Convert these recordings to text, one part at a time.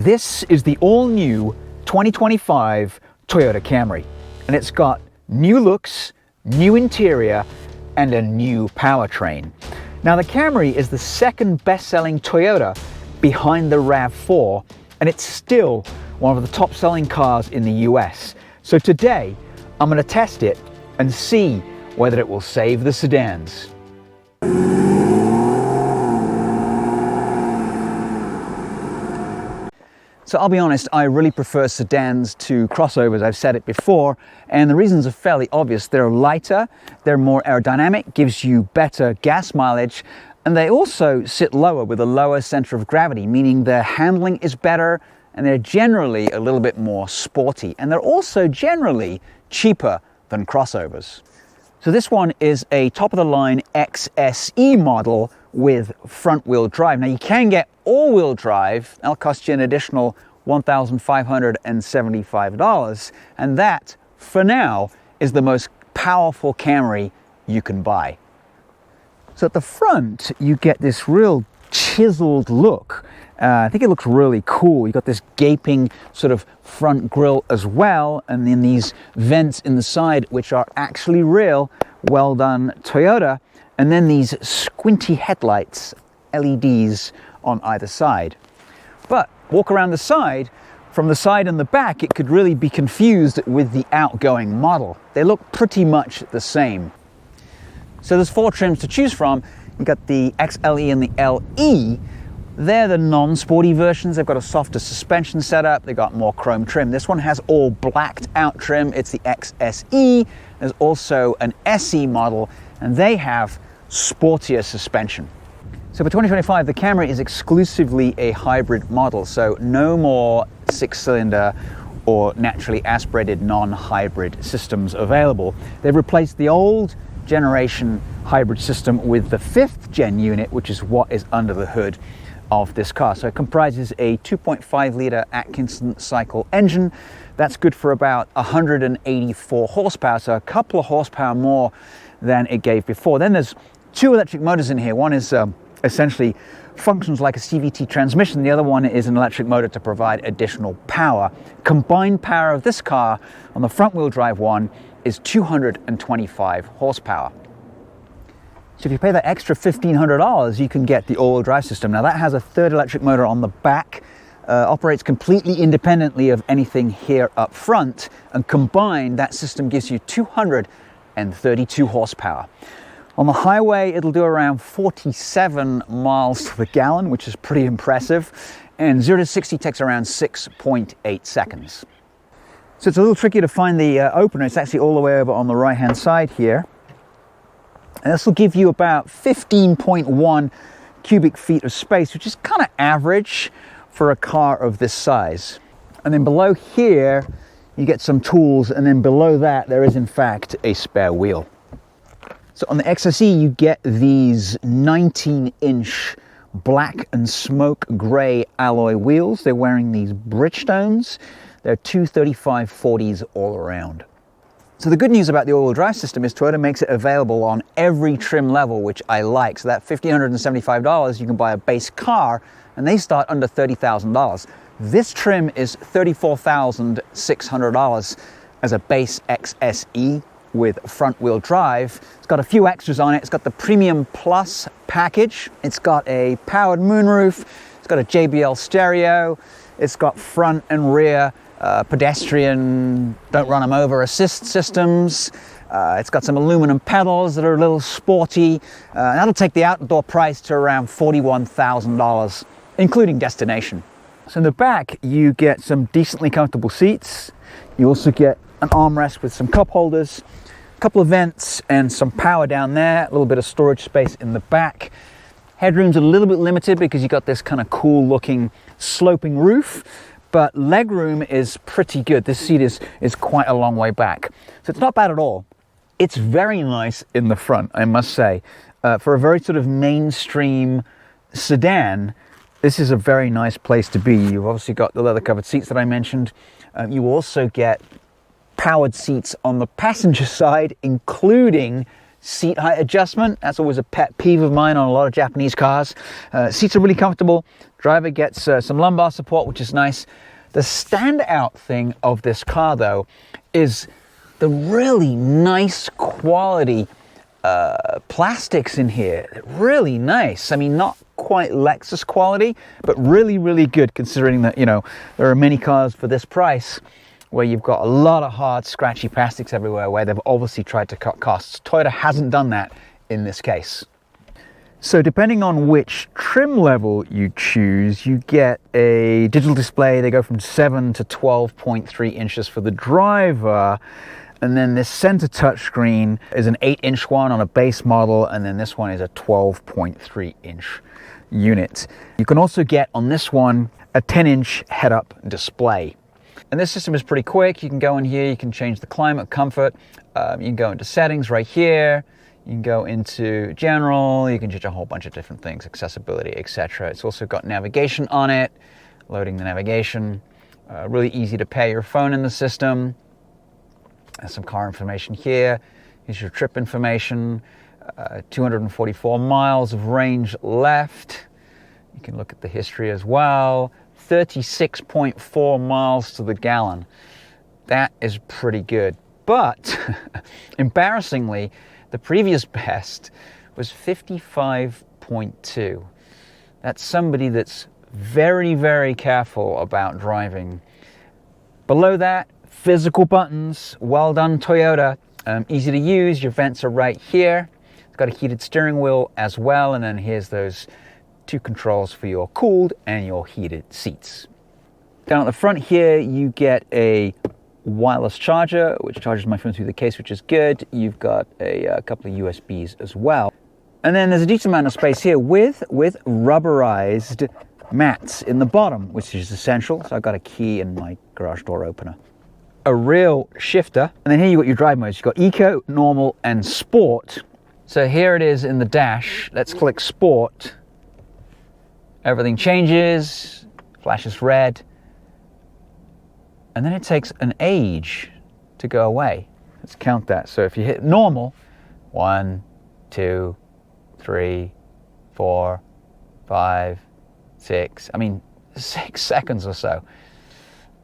This is the all-new 2025 Toyota Camry, and it's got new looks, new interior, and a new powertrain. Now, the Camry is the second best-selling Toyota behind the RAV4, and it's still one of the top-selling cars in the US. So today, I'm going to test it and see whether it will save the sedans. So I'll be honest, I really prefer sedans to crossovers. I've said it before, and the reasons are fairly obvious. They're lighter, they're more aerodynamic, gives you better gas mileage, and they also sit lower with a lower center of gravity, meaning their handling is better, and they're generally a little bit more sporty, and they're also generally cheaper than crossovers. So this one is a top-of-the-line XSE model with front-wheel drive. Now, you can get all-wheel drive. That'll cost you an additional $1,575, and that, for now, is the most powerful Camry you can buy. So at the front, you get this real chiseled look. I think it looks really cool. You've got this gaping sort of front grille as well, and then these vents in the side, which are actually real. Well done, Toyota. And then these squinty headlights, LEDs on either side. But walk around the side, from the side and the back, it could really be confused with the outgoing model. They look pretty much the same. So there's 4 trims to choose from. You've got the XLE and the LE. They're the non-sporty versions. They've got a softer suspension setup. They've got more chrome trim. This one has all blacked out trim. It's the XSE. There's also an SE model, and they have sportier suspension. So for 2025, the Camry is exclusively a hybrid model. So no more 6-cylinder or naturally aspirated non-hybrid systems available. They've replaced the old generation hybrid system with the 5th gen unit, which is what is under the hood of this car. So it comprises a 2.5 litre Atkinson cycle engine. That's good for about 184 horsepower, so a couple of horsepower more than it gave before. Then there's 2 electric motors in here. One is essentially functions like a CVT transmission. The other one is an electric motor to provide additional power. Combined power of this car on the front wheel drive one is 225 horsepower. So if you pay that extra $1,500, you can get the all-wheel drive system. Now that has a 3rd electric motor on the back, operates completely independently of anything here up front, and combined, that system gives you 232 horsepower. On the highway, it'll do around 47 miles to the gallon, which is pretty impressive, and 0 to 60 takes around 6.8 seconds. So it's a little tricky to find the opener. It's actually all the way over on the right-hand side here. And this will give you about 15.1 cubic feet of space, which is kind of average for a car of this size. And then below here, you get some tools, and then below that, there is in fact a spare wheel. So on the XSE, you get these 19-inch black and smoke gray alloy wheels. They're wearing these Bridgestones. They're 235/40s all around. So the good news about the all-wheel drive system is Toyota makes it available on every trim level, which I like. So that $1,575, you can buy a base car, and they start under $30,000. This trim is $34,600 as a base XSE with front-wheel drive. It's got a few extras on it. It's got the Premium Plus package. It's got a powered moonroof. It's got a JBL stereo. It's got front and rear pedestrian don't run them over assist systems. It's got some aluminum pedals that are a little sporty. That'll take the outdoor price to around $41,000, including destination. So in the back, you get some decently comfortable seats. You also get an armrest with some cup holders, a couple of vents, and some power down there, a little bit of storage space in the back. Headroom's a little bit limited because you've got this kind of cool looking sloping roof, but legroom is pretty good. This seat is quite a long way back. So it's not bad at all. It's very nice in the front, I must say. For a very sort of mainstream sedan, this is a very nice place to be. You've obviously got the leather covered seats that I mentioned. You also get powered seats on the passenger side, including seat height adjustment. That's always a pet peeve of mine on a lot of Japanese cars. Seats are really comfortable. Driver gets some lumbar support, which is nice. The standout thing of this car, though, is the really nice quality plastics in here. Really nice. I mean, not quite Lexus quality, but really, really good, considering that, you know, there are many cars for this price where you've got a lot of hard, scratchy plastics everywhere, where they've obviously tried to cut costs. Toyota hasn't done that in this case. So depending on which trim level you choose, you get a digital display. They go from 7 to 12.3 inches for the driver. And then this center touchscreen is an 8-inch one on a base model, and then this one is a 12.3-inch unit. You can also get on this one a 10-inch head-up display. And this system is pretty quick. You can go in here, you can change the climate, comfort, you can go into settings right here, you can go into general, you can change a whole bunch of different things, accessibility, etc. It's also got navigation on it, loading the navigation, really easy to pair your phone in the system. There's some car information here. Here's your trip information. 244 miles of range left. You can look at the history as well. 36.4 miles to the gallon. That is pretty good. But embarrassingly, the previous best was 55.2. That's somebody that's very, very careful about driving. Below that, physical buttons. Well done, Toyota. Easy to use. Your vents are right here. It's got a heated steering wheel as well, and then here's those two controls for your cooled and your heated seats. Down at the front here, you get a wireless charger, which charges my phone through the case, which is good. You've got a couple of USBs as well. And then there's a decent amount of space here with rubberized mats in the bottom, which is essential. So I've got a key and my garage door opener. A real shifter. And then here you've got your drive modes. You've got Eco, Normal, and Sport. So here it is in the dash. Let's click Sport. Everything changes, flashes red, and then it takes an age to go away. Let's count that. So if you hit Normal, 1, 2, 3, 4, 5, 6, 6 seconds or so.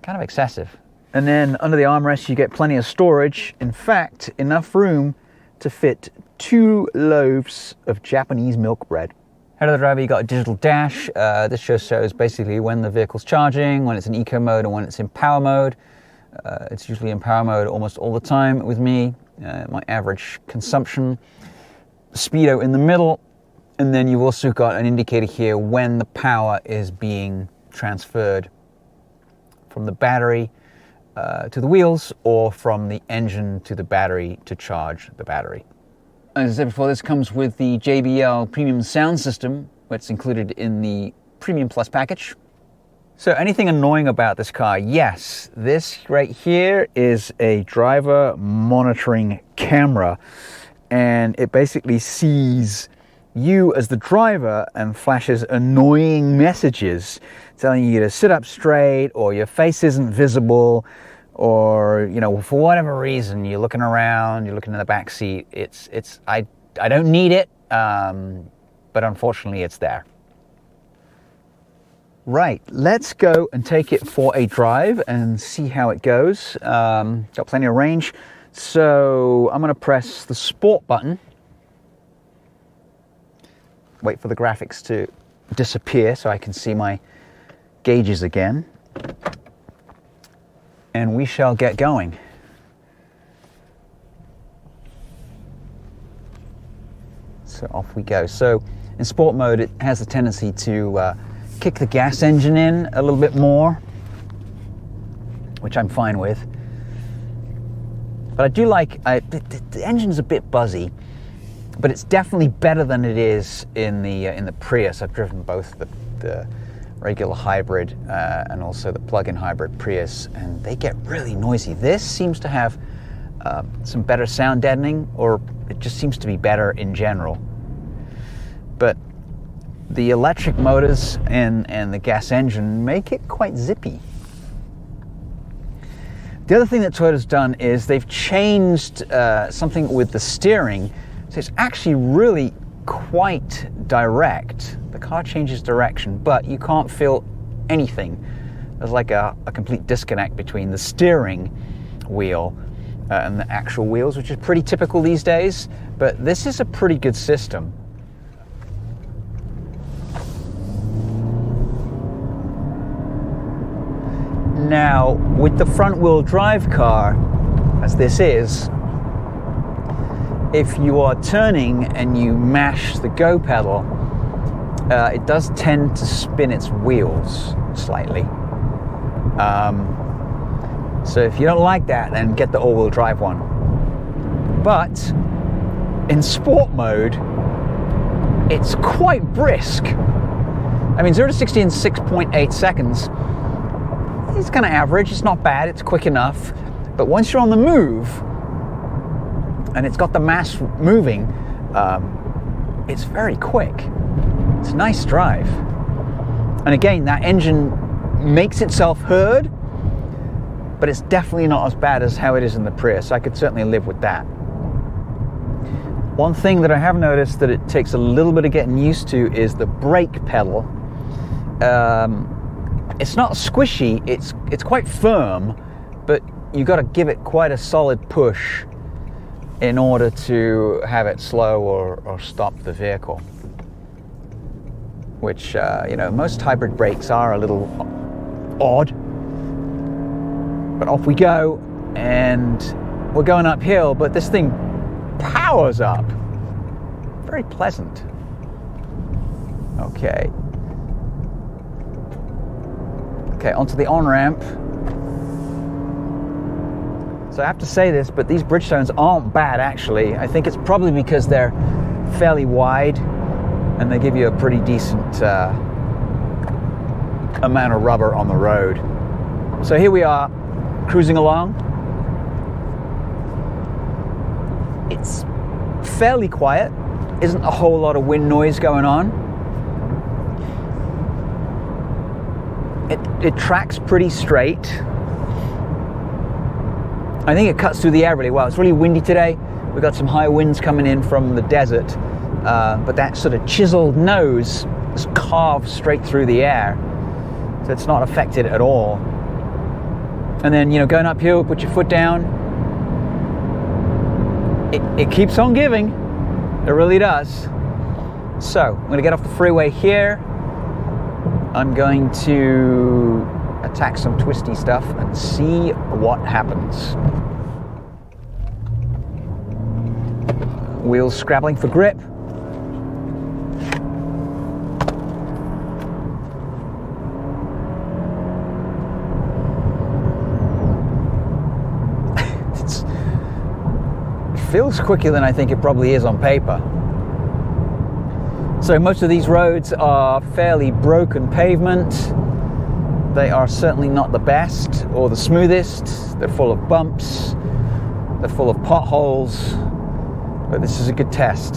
Kind of excessive. And then under the armrest, you get plenty of storage. In fact, enough room to fit 2 loaves of Japanese milk bread. Head of the driver, you got a digital dash. This just shows basically when the vehicle's charging, when it's in eco mode, and when it's in power mode. It's usually in power mode almost all the time with me. My average consumption. Speedo in the middle, and then you've also got an indicator here when the power is being transferred from the battery to the wheels, or from the engine to the battery to charge the battery. As I said before, this comes with the JBL Premium Sound System, which is included in the Premium Plus package. So anything annoying about this car? Yes, this right here is a driver monitoring camera, and it basically sees you as the driver and flashes annoying messages telling you to sit up straight, or your face isn't visible, or, you know, for whatever reason you're looking around, you're looking in the back seat. I don't need it, but unfortunately it's there. Right, let's go and take it for a drive and see how it goes. Got plenty of range, so I'm going to press the Sport button. Wait for the graphics to disappear so I can see my gauges again. And we shall get going. So off we go. So in sport mode, it has a tendency to kick the gas engine in a little bit more, which I'm fine with. But I do like, the engine's a bit buzzy, but it's definitely better than it is in the Prius. I've driven both the regular hybrid and also the plug-in hybrid Prius, and they get really noisy. This seems to have some better sound deadening, or it just seems to be better in general. But the electric motors and the gas engine make it quite zippy. The other thing that Toyota's done is they've changed something with the steering. So So it's actually really quite direct. The car changes direction, but you can't feel anything. There's like a complete disconnect between the steering wheel and the actual wheels, which is pretty typical these days, but this is a pretty good system. Now, with the front wheel drive car, as this is, if you are turning and you mash the go pedal, it does tend to spin its wheels slightly. So if you don't like that, then get the all-wheel drive one. But in sport mode, it's quite brisk. I mean, 0 to 60 in 6.8 seconds. It's kind of average. It's not bad. It's quick enough. But once you're on the move, and it's got the mass moving, it's very quick. It's a nice drive. And again, that engine makes itself heard, but it's definitely not as bad as how it is in the Prius. I could certainly live with that. One thing that I have noticed that it takes a little bit of getting used to is the brake pedal. It's not squishy, it's quite firm, but you've got to give it quite a solid push in order to have it slow or stop the vehicle. Which, most hybrid brakes are a little odd. But off we go, and we're going uphill, but this thing powers up. Very pleasant. Okay, onto the on-ramp. So I have to say this, but these Bridgestones aren't bad actually. I think it's probably because they're fairly wide and they give you a pretty decent amount of rubber on the road. So here we are, cruising along. It's fairly quiet, isn't a whole lot of wind noise going on. It tracks pretty straight. I think it cuts through the air really well. It's really windy today. We've got some high winds coming in from the desert, but that sort of chiseled nose is carved straight through the air, so it's not affected at all. And then, going uphill, put your foot down. It keeps on giving. It really does. So I'm going to get off the freeway here. I'm going to attack some twisty stuff and see what happens. Wheels scrabbling for grip. It feels quicker than I think it probably is on paper. So most of these roads are fairly broken pavement. They are certainly not the best or the smoothest. They're full of bumps. They're full of potholes. But this is a good test.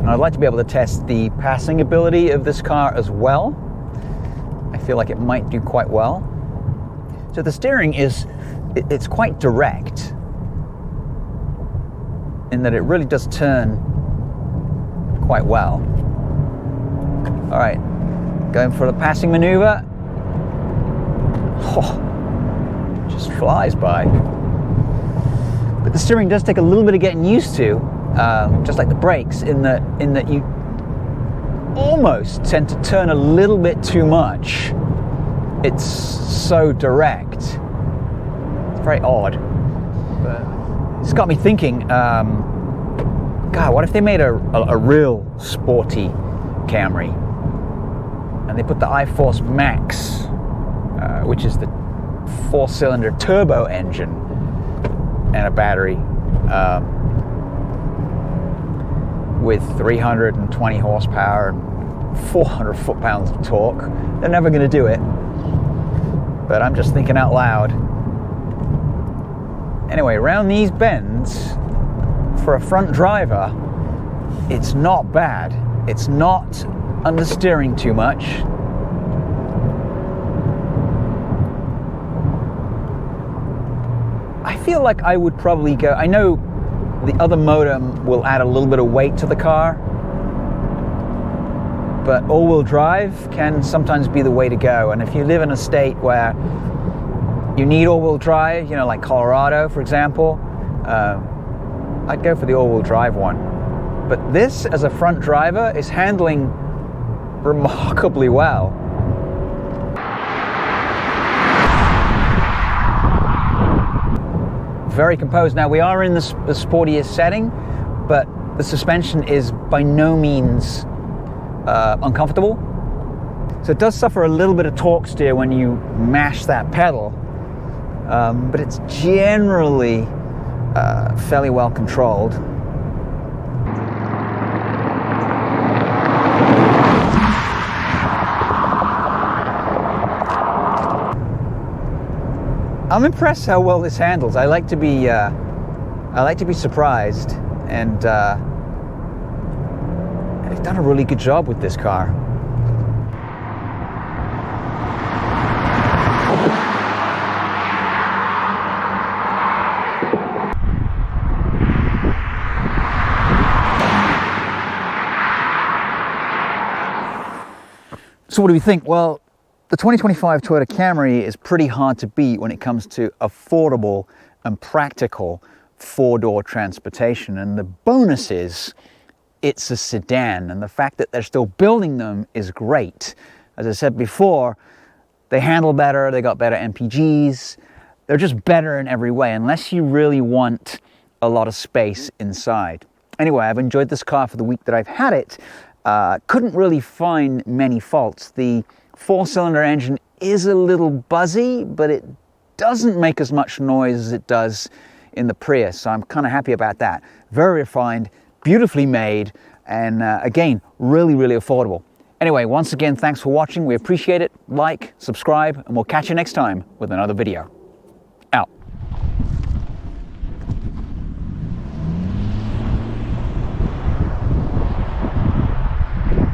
And I'd like to be able to test the passing ability of this car as well. I feel like it might do quite well. So the steering it's quite direct in that it really does turn quite well. All right, going for the passing maneuver. Oh, just flies by. But the steering does take a little bit of getting used to, just like the brakes, in that you almost tend to turn a little bit too much. It's so direct. It's very odd. But it's got me thinking, God, what if they made a real sporty Camry and they put the iForce Max, which is the 4-cylinder turbo engine and a battery with 320 horsepower and 400 foot-pounds of torque. They're never going to do it, but I'm just thinking out loud. Anyway, around these bends, for a front driver, it's not bad. It's not understeering too much. I feel like I would probably go, I know the other motor will add a little bit of weight to the car, but all-wheel drive can sometimes be the way to go. And if you live in a state where you need all-wheel drive, you know, like Colorado, for example, I'd go for the all-wheel drive one. But this, as a front driver, is handling remarkably well. Very composed. Now, we are in the sportier setting, but the suspension is by no means uncomfortable. So it does suffer a little bit of torque steer when you mash that pedal, but it's generally fairly well controlled. I'm impressed how well this handles. I like to be surprised, and they've done a really good job with this car. So what do we think? Well, the 2025 Toyota Camry is pretty hard to beat when it comes to affordable and practical four-door transportation. And the bonus is it's a sedan, and the fact that they're still building them is great. As I said before, they handle better, they got better MPGs, they're just better in every way, unless you really want a lot of space inside. Anyway, I've enjoyed this car for the week that I've had it. Couldn't really find many faults. The four-cylinder engine is a little buzzy, but it doesn't make as much noise as it does in the Prius, so I'm kind of happy about that. Very refined, beautifully made, and again, really, really affordable. Anyway, once again, thanks for watching. We appreciate it. Like, subscribe, and we'll catch you next time with another video.